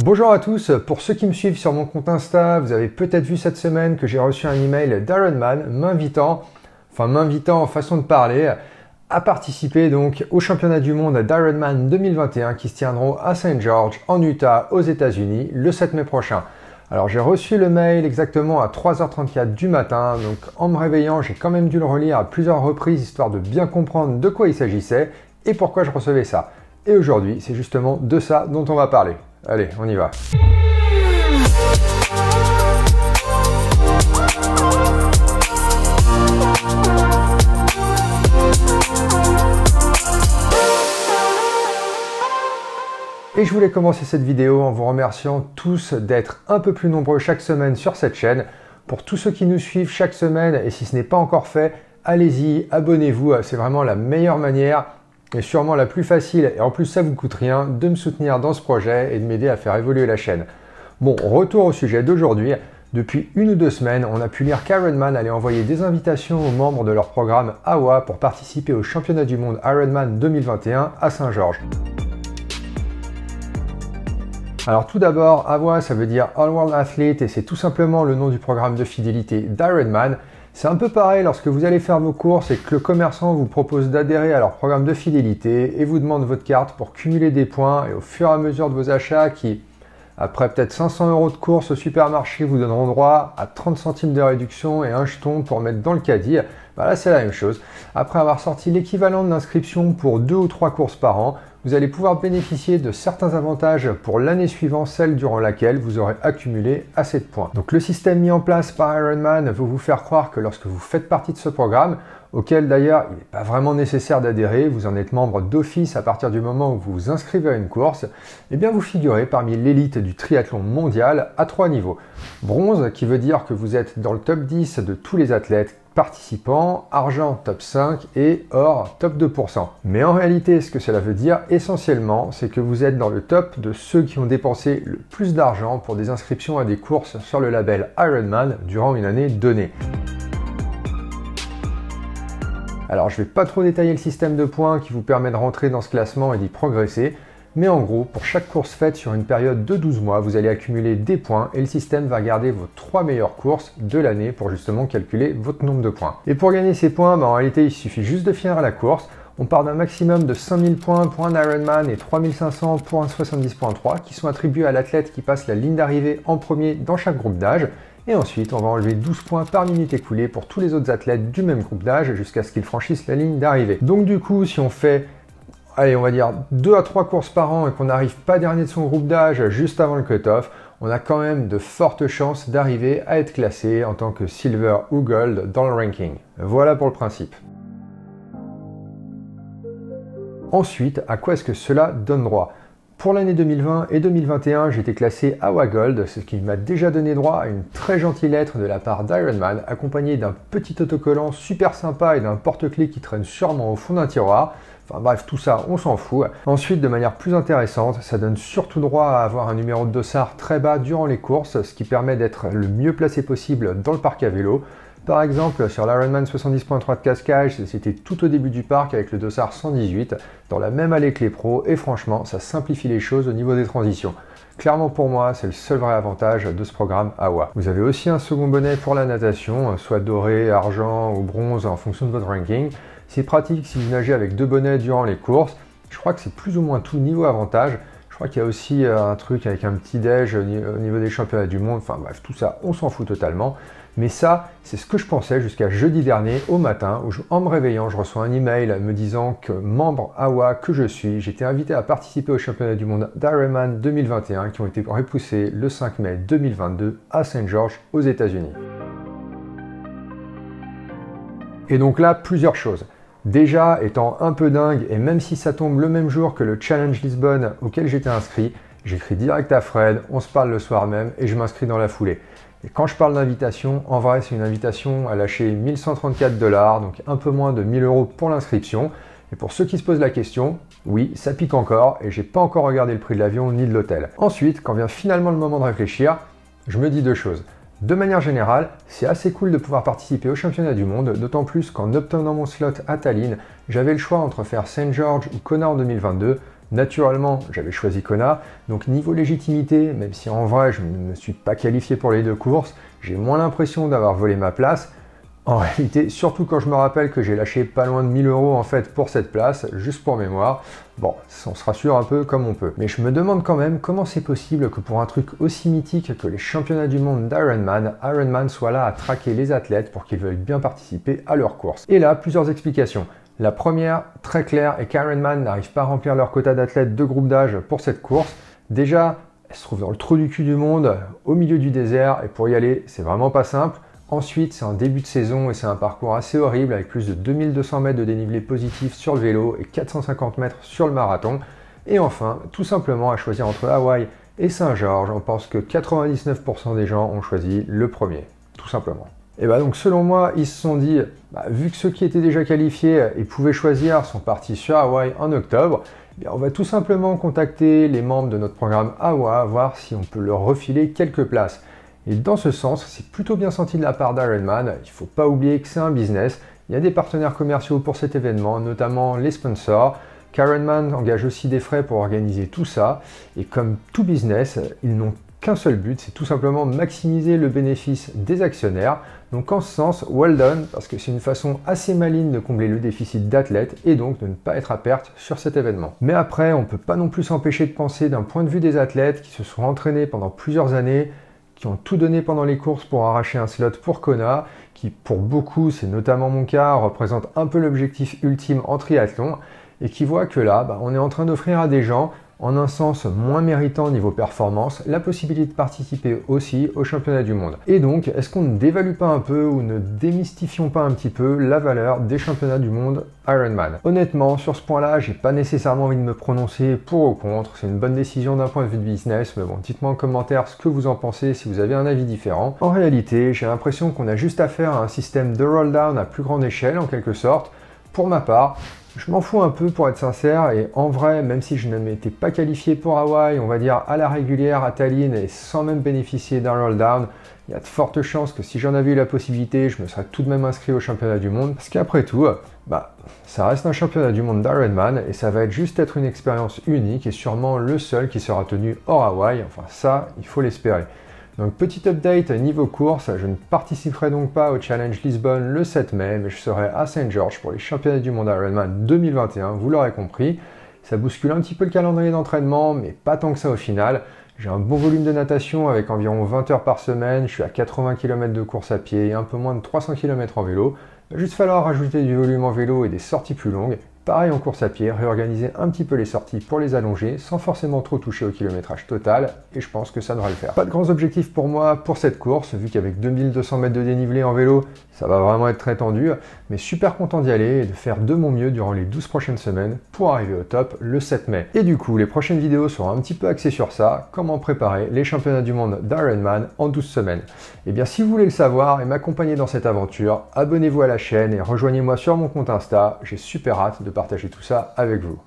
Bonjour à tous, pour ceux qui me suivent sur mon compte Insta, vous avez peut-être vu cette semaine que j'ai reçu un email d'Ironman m'invitant, façon de parler, à participer donc au championnat du monde d'Ironman 2021 qui se tiendront à St. George en Utah aux États-Unis le 7 mai prochain. Alors j'ai reçu le mail exactement à 3h34 du matin, donc en me réveillant j'ai quand même dû le relire à plusieurs reprises histoire de bien comprendre de quoi il s'agissait et pourquoi je recevais ça. Et aujourd'hui c'est justement de ça dont on va parler. Allez, on y va. Et je voulais commencer cette vidéo en vous remerciant tous d'être un peu plus nombreux chaque semaine sur cette chaîne. Pour tous ceux qui nous suivent chaque semaine, et si ce n'est pas encore fait, allez-y, abonnez-vous, c'est vraiment la meilleure manière et sûrement la plus facile, et en plus ça vous coûte rien, de me soutenir dans ce projet et de m'aider à faire évoluer la chaîne. Bon, retour au sujet d'aujourd'hui. Depuis 1 ou 2 semaines, on a pu lire qu'Ironman allait envoyer des invitations aux membres de leur programme AWA pour participer au championnat du monde Ironman 2021 à Saint-Georges. Alors tout d'abord, AWA ça veut dire All World Athlete et c'est tout simplement le nom du programme de fidélité d'Ironman. C'est un peu pareil lorsque vous allez faire vos courses et que le commerçant vous propose d'adhérer à leur programme de fidélité et vous demande votre carte pour cumuler des points et au fur et à mesure de vos achats qui, après peut-être 500 € de courses au supermarché, vous donneront droit à 30 centimes de réduction et un jeton pour mettre dans le caddie. Là c'est la même chose. Après avoir sorti l'équivalent de l'inscription pour 2 ou 3 courses par an, vous allez pouvoir bénéficier de certains avantages pour l'année suivante, celle durant laquelle vous aurez accumulé assez de points. Donc le système mis en place par Ironman veut vous faire croire que lorsque vous faites partie de ce programme, auquel d'ailleurs il n'est pas vraiment nécessaire d'adhérer, vous en êtes membre d'office à partir du moment où vous vous inscrivez à une course, eh bien vous figurez parmi l'élite du triathlon mondial à 3 niveaux. Bronze qui veut dire que vous êtes dans le top 10 de tous les athlètes participants, argent top 5 et or top 2%. Mais en réalité, ce que cela veut dire essentiellement, c'est que vous êtes dans le top de ceux qui ont dépensé le plus d'argent pour des inscriptions à des courses sur le label Ironman durant une année donnée. Alors je ne vais pas trop détailler le système de points qui vous permet de rentrer dans ce classement et d'y progresser, mais en gros, pour chaque course faite sur une période de 12 mois, vous allez accumuler des points et le système va garder vos 3 meilleures courses de l'année pour justement calculer votre nombre de points. Et pour gagner ces points, en réalité, il suffit juste de finir la course. On part d'un maximum de 5000 points pour un Ironman et 3500 pour un 70.3 qui sont attribués à l'athlète qui passe la ligne d'arrivée en premier dans chaque groupe d'âge. Et ensuite, on va enlever 12 points par minute écoulée pour tous les autres athlètes du même groupe d'âge jusqu'à ce qu'ils franchissent la ligne d'arrivée. Donc du coup, si on fait allez, on va dire 2 à 3 courses par an et qu'on n'arrive pas dernier de son groupe d'âge juste avant le cut-off, on a quand même de fortes chances d'arriver à être classé en tant que silver ou gold dans le ranking. Voilà pour le principe. Ensuite, à quoi est-ce que cela donne droit ? Pour l'année 2020 et 2021, j'ai été classé AWA Gold, ce qui m'a déjà donné droit à une très gentille lettre de la part d'Ironman, accompagnée d'un petit autocollant super sympa et d'un porte-clés qui traîne sûrement au fond d'un tiroir. Enfin bref, tout ça, on s'en fout. Ensuite, de manière plus intéressante, ça donne surtout droit à avoir un numéro de dossard très bas durant les courses, ce qui permet d'être le mieux placé possible dans le parc à vélo. Par exemple, sur l'Ironman 70.3 de Cascais, c'était tout au début du parc avec le dossard 118, dans la même allée que les pros, et franchement, ça simplifie les choses au niveau des transitions. Clairement pour moi, c'est le seul vrai avantage de ce programme AWA. Vous avez aussi un second bonnet pour la natation, soit doré, argent ou bronze en fonction de votre ranking. C'est pratique si vous nagez avec 2 bonnets durant les courses. Je crois que c'est plus ou moins tout niveau avantage. Je crois qu'il y a aussi un truc avec un petit déj au niveau des championnats du monde. Enfin bref, tout ça, on s'en fout totalement. Mais ça, c'est ce que je pensais jusqu'à jeudi dernier au matin où en me réveillant, je reçois un email me disant que membre AWA que je suis, j'étais invité à participer au championnat du monde d'Ironman 2021 qui ont été repoussés le 5 mai 2022 à St. George aux États-Unis. Et donc là, plusieurs choses. Déjà, étant un peu dingue, et même si ça tombe le même jour que le Challenge Lisbonne auquel j'étais inscrit, j'écris direct à Fred, on se parle le soir même et je m'inscris dans la foulée. Et quand je parle d'invitation, en vrai c'est une invitation à lâcher 1134 $, donc un peu moins de 1000 € pour l'inscription. Et pour ceux qui se posent la question, oui, ça pique encore et j'ai pas encore regardé le prix de l'avion ni de l'hôtel. Ensuite, quand vient finalement le moment de réfléchir, je me dis 2 choses. De manière générale, c'est assez cool de pouvoir participer au championnat du monde, d'autant plus qu'en obtenant mon slot à Tallinn, j'avais le choix entre faire St. George ou Kona en 2022. Naturellement, j'avais choisi Kona, donc niveau légitimité, même si en vrai je ne me suis pas qualifié pour les deux courses, j'ai moins l'impression d'avoir volé ma place. En réalité, surtout quand je me rappelle que j'ai lâché pas loin de 1000 € en fait pour cette place, juste pour mémoire. Bon, on se rassure un peu comme on peut. Mais je me demande quand même comment c'est possible que pour un truc aussi mythique que les championnats du monde d'Ironman soit là à traquer les athlètes pour qu'ils veuillent bien participer à leur course. Et là, plusieurs explications. La première, très claire, est qu'Ironman n'arrive pas à remplir leur quota d'athlètes de groupe d'âge pour cette course. Déjà, elle se trouve dans le trou du cul du monde, au milieu du désert, et pour y aller, c'est vraiment pas simple. Ensuite, c'est un début de saison et c'est un parcours assez horrible avec plus de 2200 mètres de dénivelé positif sur le vélo et 450 mètres sur le marathon. Et enfin, tout simplement à choisir entre Hawaï et Saint-Georges, on pense que 99% des gens ont choisi le premier, tout simplement. Et bah donc selon moi, ils se sont dit, vu que ceux qui étaient déjà qualifiés et pouvaient choisir sont partis sur Hawaï en octobre, on va tout simplement contacter les membres de notre programme AWA, voir si on peut leur refiler quelques places. Et dans ce sens, c'est plutôt bien senti de la part d'Ironman. Il ne faut pas oublier que c'est un business. Il y a des partenaires commerciaux pour cet événement, notamment les sponsors. Ironman engage aussi des frais pour organiser tout ça. Et comme tout business, ils n'ont qu'un seul but, c'est tout simplement maximiser le bénéfice des actionnaires. Donc en ce sens, well done, parce que c'est une façon assez maligne de combler le déficit d'athlètes et donc de ne pas être à perte sur cet événement. Mais après, on ne peut pas non plus s'empêcher de penser d'un point de vue des athlètes qui se sont entraînés pendant plusieurs années, qui ont tout donné pendant les courses pour arracher un slot pour Kona, qui pour beaucoup, c'est notamment mon cas, représente un peu l'objectif ultime en triathlon, et qui voient que là, on est en train d'offrir à des gens, en un sens moins méritant niveau performance, la possibilité de participer aussi au championnat du monde. Et donc, est-ce qu'on ne dévalue pas un peu ou ne démystifions pas un petit peu la valeur des championnats du monde Ironman? Honnêtement, sur ce point-là, j'ai pas nécessairement envie de me prononcer pour ou contre. C'est une bonne décision d'un point de vue de business, mais bon, dites-moi en commentaire ce que vous en pensez si vous avez un avis différent. En réalité, j'ai l'impression qu'on a juste affaire à un système de roll-down à plus grande échelle, en quelque sorte. Pour ma part, je m'en fous un peu pour être sincère, et en vrai, même si je ne m'étais pas qualifié pour Hawaï, on va dire à la régulière à Tallinn et sans même bénéficier d'un roll-down, il y a de fortes chances que si j'en avais eu la possibilité, je me serais tout de même inscrit au championnat du monde. Parce qu'après tout, ça reste un championnat du monde d'Ironman et ça va juste être une expérience unique et sûrement le seul qui sera tenu hors Hawaï. Enfin ça, il faut l'espérer. Donc petit update niveau course, je ne participerai donc pas au Challenge Lisbonne le 7 mai, mais je serai à Saint George pour les championnats du monde Ironman 2021, vous l'aurez compris. Ça bouscule un petit peu le calendrier d'entraînement, mais pas tant que ça au final. J'ai un bon volume de natation avec environ 20 heures par semaine, je suis à 80 km de course à pied et un peu moins de 300 km en vélo. Il va juste falloir rajouter du volume en vélo et des sorties plus longues. Pareil en course à pied, réorganiser un petit peu les sorties pour les allonger sans forcément trop toucher au kilométrage total et je pense que ça devrait le faire. Pas de grands objectifs pour moi pour cette course, vu qu'avec 2200 mètres de dénivelé en vélo, ça va vraiment être très tendu, mais super content d'y aller et de faire de mon mieux durant les 12 prochaines semaines pour arriver au top le 7 mai. Et du coup, les prochaines vidéos seront un petit peu axées sur ça, comment préparer les championnats du monde d'Ironman en 12 semaines. Et bien si vous voulez le savoir et m'accompagner dans cette aventure, abonnez-vous à la chaîne et rejoignez-moi sur mon compte Insta, j'ai super hâte de partager tout ça avec vous.